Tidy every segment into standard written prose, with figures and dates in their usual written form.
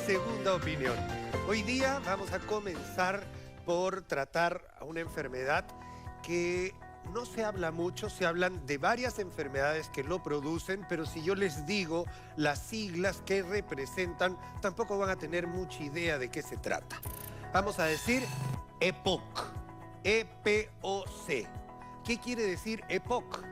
segunda opinión. Hoy día vamos a comenzar por tratar a una enfermedad que no se habla mucho, se hablan de varias enfermedades que lo producen, pero si yo les digo las siglas que representan, tampoco van a tener mucha idea de qué se trata. Vamos a decir EPOC, E-P-O-C. ¿Qué quiere decir EPOC?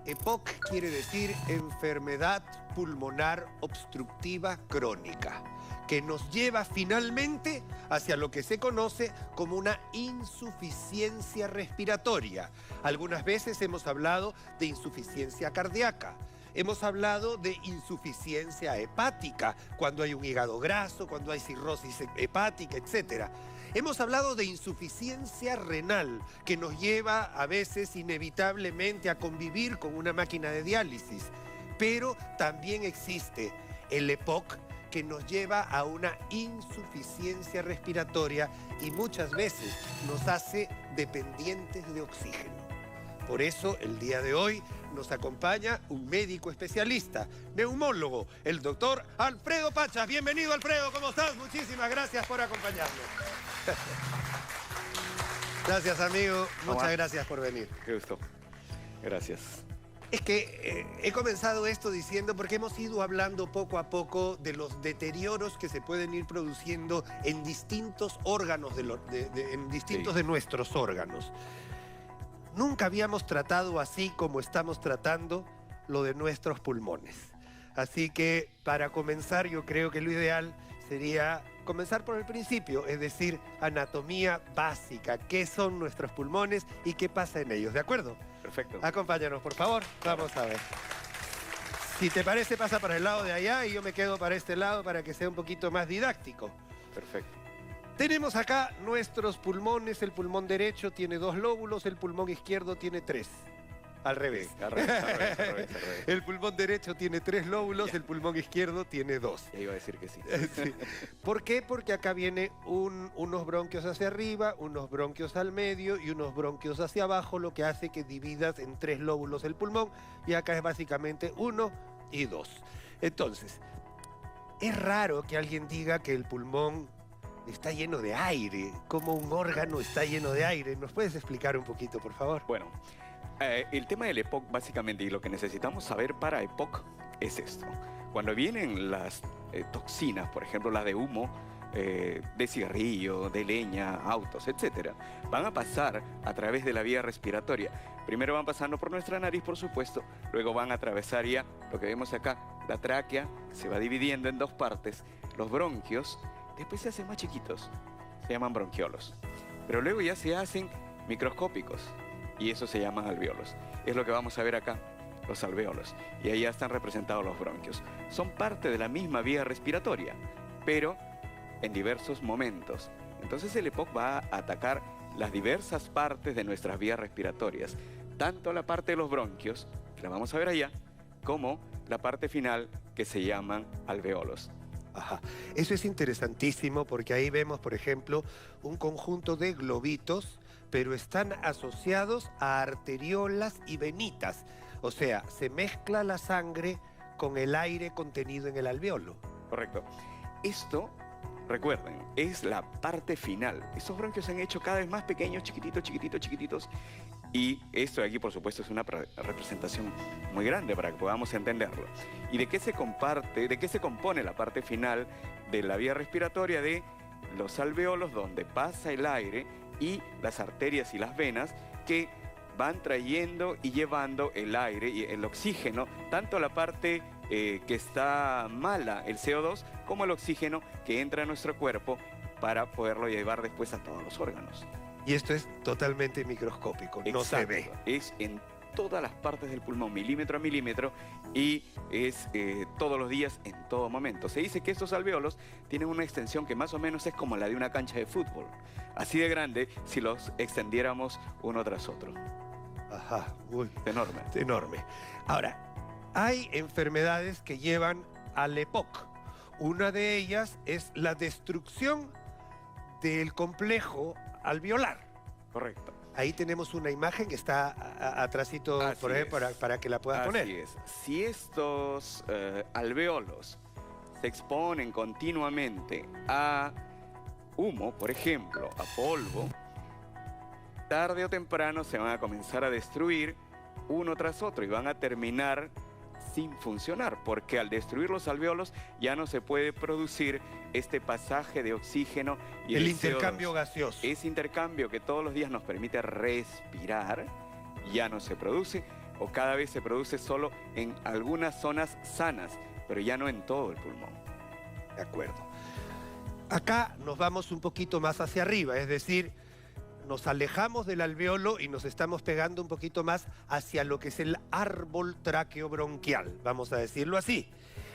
EPOC quiere decir enfermedad pulmonar obstructiva crónica, que nos lleva finalmente hacia lo que se conoce como una insuficiencia respiratoria. Algunas veces hemos hablado de insuficiencia cardíaca. Hemos hablado de insuficiencia hepática, cuando hay un hígado graso, cuando hay cirrosis hepática, etc. Hemos hablado de insuficiencia renal, que nos lleva a veces inevitablemente a convivir con una máquina de diálisis. Pero también existe el EPOC, que nos lleva a una insuficiencia respiratoria y muchas veces nos hace dependientes de oxígeno. Por eso, el día de hoy nos acompaña un médico especialista, neumólogo, el doctor Alfredo Pachas. Bienvenido, Alfredo, ¿cómo estás? Muchísimas gracias por acompañarnos. Gracias, amigo. Muchas gracias por venir. Qué gusto. Gracias. Es que he comenzado esto diciendo porque hemos ido hablando poco a poco de los deterioros que se pueden ir produciendo en distintos órganos, de nuestros órganos. Nunca habíamos tratado así como estamos tratando lo de nuestros pulmones. Así que para comenzar yo creo que lo ideal sería comenzar por el principio, es decir, anatomía básica. ¿Qué son nuestros pulmones y qué pasa en ellos? ¿De acuerdo? Perfecto. Acompáñanos, por favor. Vamos a ver. Si te parece, pasa para el lado de allá y yo me quedo para este lado para que sea un poquito más didáctico. Perfecto. Tenemos acá nuestros pulmones. El pulmón derecho tiene 2 lóbulos, el pulmón izquierdo tiene 3. Al revés. Sí, al revés. El pulmón derecho tiene 3 lóbulos, el pulmón izquierdo tiene 2. Ya iba a decir que sí. Sí. ¿Por qué? Porque acá viene unos bronquios hacia arriba, unos bronquios al medio y unos bronquios hacia abajo, lo que hace que dividas en 3 lóbulos el pulmón, y acá es básicamente 1 y 2. Entonces, es raro que alguien diga que el pulmón está lleno de aire, como un órgano está lleno de aire. ¿Nos puedes explicar un poquito, por favor? Bueno, el tema del EPOC básicamente, y lo que necesitamos saber para EPOC es esto. Cuando vienen las toxinas, por ejemplo las de humo, de cigarrillo, de leña, autos, etc., van a pasar a través de la vía respiratoria. Primero van pasando por nuestra nariz, por supuesto, luego van a atravesar ya lo que vemos acá, la tráquea, se va dividiendo en 2 partes, los bronquios, después se hacen más chiquitos, se llaman bronquiolos, pero luego ya se hacen microscópicos y eso se llaman alvéolos. Es lo que vamos a ver acá, los alvéolos, y ahí ya están representados los bronquios. Son parte de la misma vía respiratoria, pero en diversos momentos. Entonces el EPOC va a atacar las diversas partes de nuestras vías respiratorias, tanto la parte de los bronquios, que la vamos a ver allá, como la parte final que se llaman alvéolos. Ajá. Eso es interesantísimo porque ahí vemos, por ejemplo, un conjunto de globitos, pero están asociados a arteriolas y venitas. O sea, se mezcla la sangre con el aire contenido en el alvéolo. Correcto. Esto, recuerden, es la parte final. Estos bronquios se han hecho cada vez más pequeños, chiquititos. Y esto de aquí, por supuesto, es una representación muy grande para que podamos entenderlo. ¿Y de qué se compone la parte final de la vía respiratoria? De los alvéolos, donde pasa el aire, y las arterias y las venas que van trayendo y llevando el aire y el oxígeno, tanto la parte que está mala, el CO2, como el oxígeno que entra a nuestro cuerpo para poderlo llevar después a todos los órganos. Y esto es totalmente microscópico, no se ve. Es en todas las partes del pulmón, milímetro a milímetro, y es todos los días, en todo momento. Se dice que estos alvéolos tienen una extensión que más o menos es como la de una cancha de fútbol. Así de grande si los extendiéramos uno tras otro. Ajá, uy. Enorme. Enorme. Ahora, hay enfermedades que llevan al EPOC. Una de ellas es la destrucción del complejo alveolar. Correcto. Ahí tenemos una imagen que está atrásito por ahí para que la puedas poner. Así es. Si estos alvéolos se exponen continuamente a humo, por ejemplo, a polvo, tarde o temprano se van a comenzar a destruir uno tras otro y van a terminar sin funcionar, porque al destruir los alvéolos ya no se puede producir este pasaje de oxígeno y el de intercambio CO2. gaseoso. Ese intercambio que todos los días nos permite respirar ya no se produce, o cada vez se produce solo en algunas zonas sanas, pero ya no en todo el pulmón. De acuerdo. Acá nos vamos un poquito más hacia arriba, es decir, nos alejamos del alvéolo y nos estamos pegando un poquito más hacia lo que es el árbol tráqueo-bronquial, vamos a decirlo así.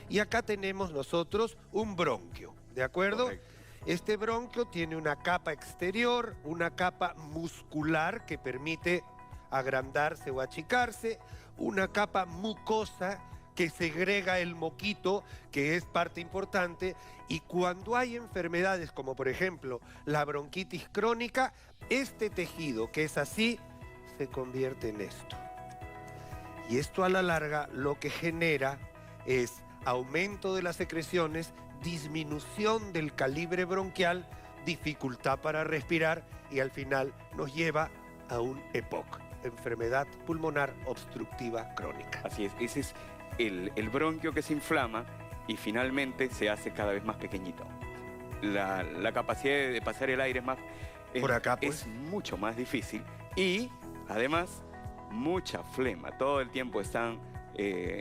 Y acá tenemos nosotros un bronquio, ¿de acuerdo? Correcto. Este bronquio tiene una capa exterior, una capa muscular que permite agrandarse o achicarse, una capa mucosa que segrega el moquito, que es parte importante, y cuando hay enfermedades como por ejemplo la bronquitis crónica, este tejido que es así se convierte en esto. Y esto a la larga lo que genera es aumento de las secreciones, disminución del calibre bronquial, dificultad para respirar y al final nos lleva a un EPOC, enfermedad pulmonar obstructiva crónica. Así es, ese es el bronquio que se inflama y finalmente se hace cada vez más pequeñito. La capacidad de pasar el aire Por acá, pues. es mucho más difícil y además mucha flema. Todo el tiempo están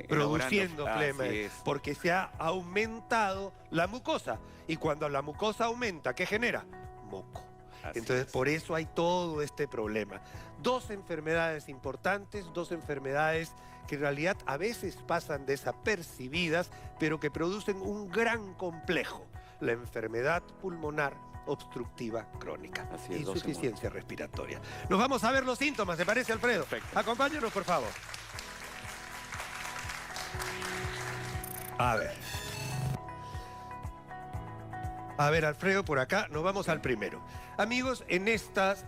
produciendo elaborando. flema, Así es. porque se ha aumentado la mucosa. Y cuando la mucosa aumenta, ¿qué genera? Moco. Así Entonces, es. por eso hay todo este problema. Dos enfermedades importantes, dos enfermedades que en realidad a veces pasan desapercibidas, pero que producen un gran complejo. La enfermedad pulmonar obstructiva crónica. Así es, Insuficiencia respiratoria. Nos vamos a ver los síntomas, ¿te parece, Alfredo? Perfecto. Acompáñanos, por favor. A ver. A ver, Alfredo, por acá, nos vamos al primero. Amigos, en estas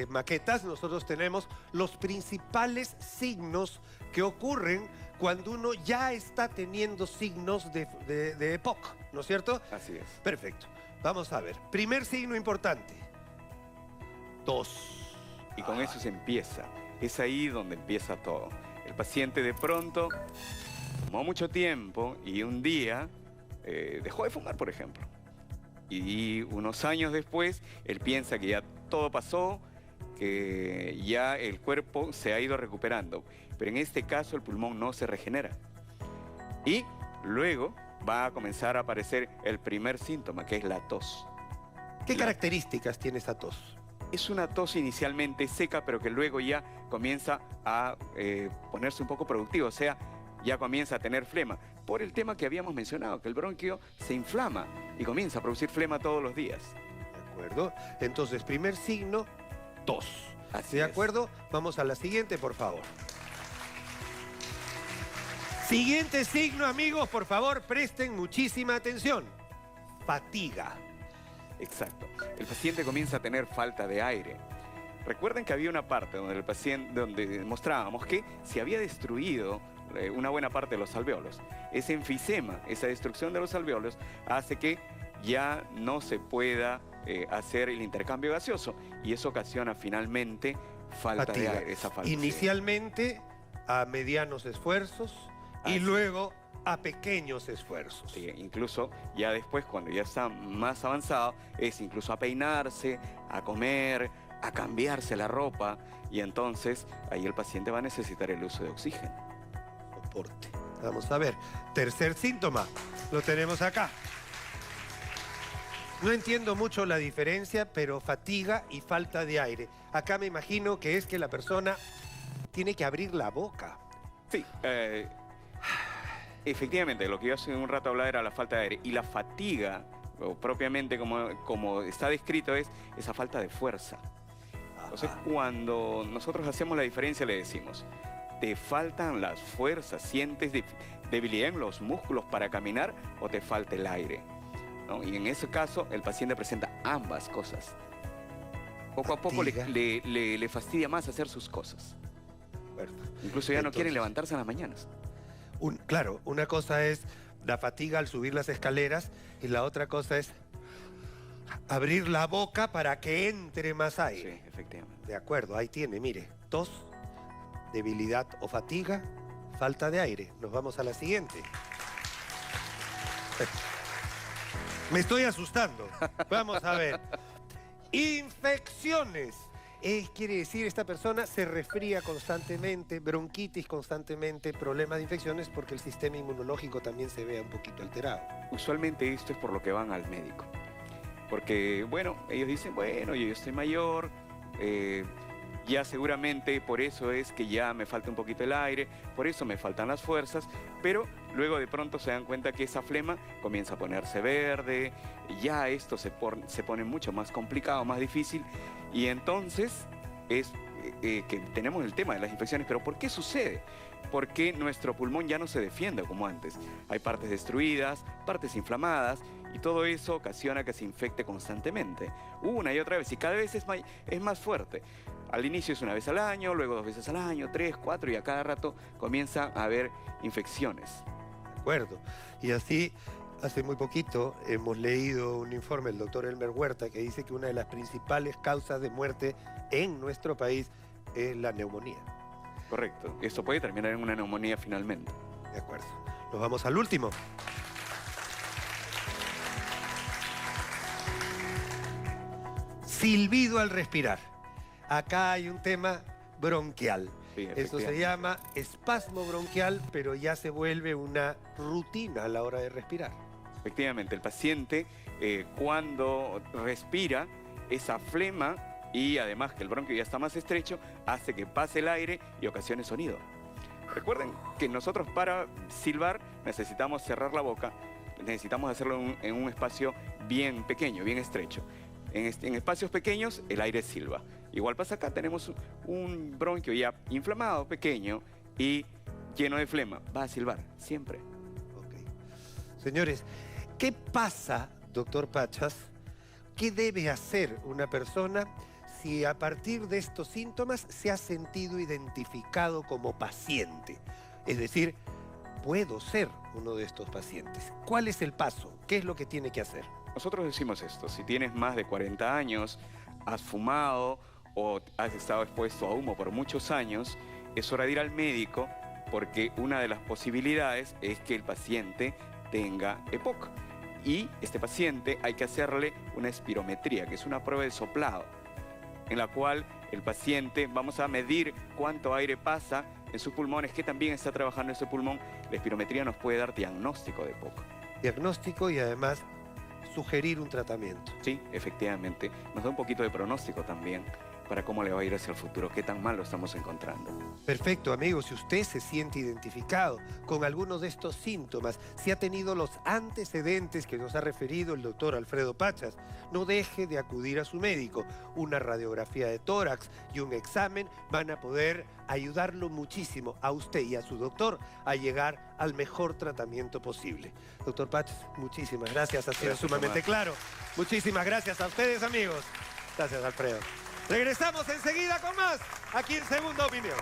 maquetas nosotros tenemos los principales signos que ocurren cuando uno ya está teniendo signos de EPOC, ¿no es cierto? Así es. Perfecto. Vamos a ver. Primer signo importante. Tos. Y con eso se empieza. Es ahí donde empieza todo. El paciente de pronto tomó mucho tiempo y un día dejó de fumar, por ejemplo. Y unos años después, él piensa que ya todo pasó, que ya el cuerpo se ha ido recuperando. Pero en este caso el pulmón no se regenera. Y luego va a comenzar a aparecer el primer síntoma, que es la tos. ¿Qué características tiene esa tos? Es una tos inicialmente seca, pero que luego ya comienza a ponerse un poco productivo, o sea, ya comienza a tener flema. Por el tema que habíamos mencionado, que el bronquio se inflama y comienza a producir flema todos los días. ¿De acuerdo? Entonces, primer signo, tos. Así ¿De es. acuerdo? Vamos a la siguiente, por favor. Siguiente signo, amigos, por favor, presten muchísima atención. Fatiga. Exacto. El paciente comienza a tener falta de aire. Recuerden que había una parte donde el paciente, donde demostrábamos que se había destruido una buena parte de los alvéolos. Ese enfisema, esa destrucción de los alvéolos, hace que ya no se pueda hacer el intercambio gaseoso y eso ocasiona finalmente falta Fatiga. de aire. Esa falta, Inicialmente a medianos esfuerzos y Así es. luego a pequeños esfuerzos. Sí, incluso ya después, cuando ya está más avanzado, es incluso a peinarse, a comer, a cambiarse la ropa y entonces ahí el paciente va a necesitar el uso de oxígeno. Soporte. Vamos a ver. Tercer síntoma. Lo tenemos acá. No entiendo mucho la diferencia, pero fatiga y falta de aire. Acá me imagino que es que la persona tiene que abrir la boca. Sí, efectivamente, lo que yo hace un rato hablaba era la falta de aire. Y la fatiga, o propiamente como está descrito, es esa falta de fuerza. Entonces, cuando nosotros hacemos la diferencia, le decimos, ¿te faltan las fuerzas? ¿Sientes debilidad en los músculos para caminar o te falta el aire? ¿No? Y en ese caso, el paciente presenta ambas cosas. Poco a poco le fastidia más hacer sus cosas. Bueno, Incluso ya no quieren entonces, levantarse en las mañanas. Claro, una cosa es la fatiga al subir las escaleras y la otra cosa es abrir la boca para que entre más aire. Sí, efectivamente. De acuerdo, ahí tiene, mire, tos, debilidad o fatiga, falta de aire. Nos vamos a la siguiente. Me estoy asustando. Vamos a ver. Infecciones. Quiere decir, esta persona se resfría constantemente, bronquitis constantemente, problemas de infecciones porque el sistema inmunológico también se vea un poquito alterado. Usualmente esto es por lo que van al médico. Porque, bueno, ellos dicen, bueno, yo estoy mayor, ya seguramente por eso es que ya me falta un poquito el aire, por eso me faltan las fuerzas, pero luego de pronto se dan cuenta que esa flema comienza a ponerse verde, ya esto se pone mucho más complicado, más difícil, y entonces es que tenemos el tema de las infecciones. ¿Pero por qué sucede? Porque nuestro pulmón ya no se defiende como antes. Hay partes destruidas, partes inflamadas, y todo eso ocasiona que se infecte constantemente, una y otra vez, y cada vez es más fuerte. Al inicio es una vez al año, luego 2 veces al año, 3, 4, y a cada rato comienza a haber infecciones. De acuerdo. Y así, hace muy poquito hemos leído un informe del doctor Elmer Huerta que dice que una de las principales causas de muerte en nuestro país es la neumonía. Correcto. Esto puede terminar en una neumonía finalmente. De acuerdo. Nos vamos al último. Silbido al respirar. Acá hay un tema bronquial. Sí, eso se llama espasmo bronquial, pero ya se vuelve una rutina a la hora de respirar. Efectivamente, el paciente cuando respira, esa flema y además que el bronquio ya está más estrecho, hace que pase el aire y ocasione sonido. Recuerden que nosotros para silbar necesitamos cerrar la boca, necesitamos hacerlo en un espacio bien pequeño, bien estrecho. En espacios pequeños el aire silba. Igual pasa acá, tenemos un bronquio ya inflamado, pequeño y lleno de flema. Va a silbar, siempre. Ok. Señores, ¿qué pasa, doctor Pachas? ¿Qué debe hacer una persona si a partir de estos síntomas se ha sentido identificado como paciente? Es decir, puedo ser uno de estos pacientes. ¿Cuál es el paso? ¿Qué es lo que tiene que hacer? Nosotros decimos esto: si tienes más de 40 años, has fumado o has estado expuesto a humo por muchos años, es hora de ir al médico, porque una de las posibilidades es que el paciente tenga EPOC. Y este paciente hay que hacerle una espirometría, que es una prueba de soplado, en la cual el paciente, vamos a medir cuánto aire pasa en sus pulmones, que también está trabajando ese pulmón. La espirometría nos puede dar diagnóstico de EPOC. Diagnóstico y además sugerir un tratamiento. Sí, efectivamente. Nos da un poquito de pronóstico también para cómo le va a ir hacia el futuro, qué tan mal lo estamos encontrando. Perfecto, amigo. Si usted se siente identificado con alguno de estos síntomas, si ha tenido los antecedentes que nos ha referido el doctor Alfredo Pachas, no deje de acudir a su médico. Una radiografía de tórax y un examen van a poder ayudarlo muchísimo a usted y a su doctor a llegar al mejor tratamiento posible. Doctor Pachas, muchísimas gracias. Ha sido sumamente claro. Muchísimas gracias a ustedes, amigos. Gracias, Alfredo. Regresamos enseguida con más, aquí en Segunda Opinión.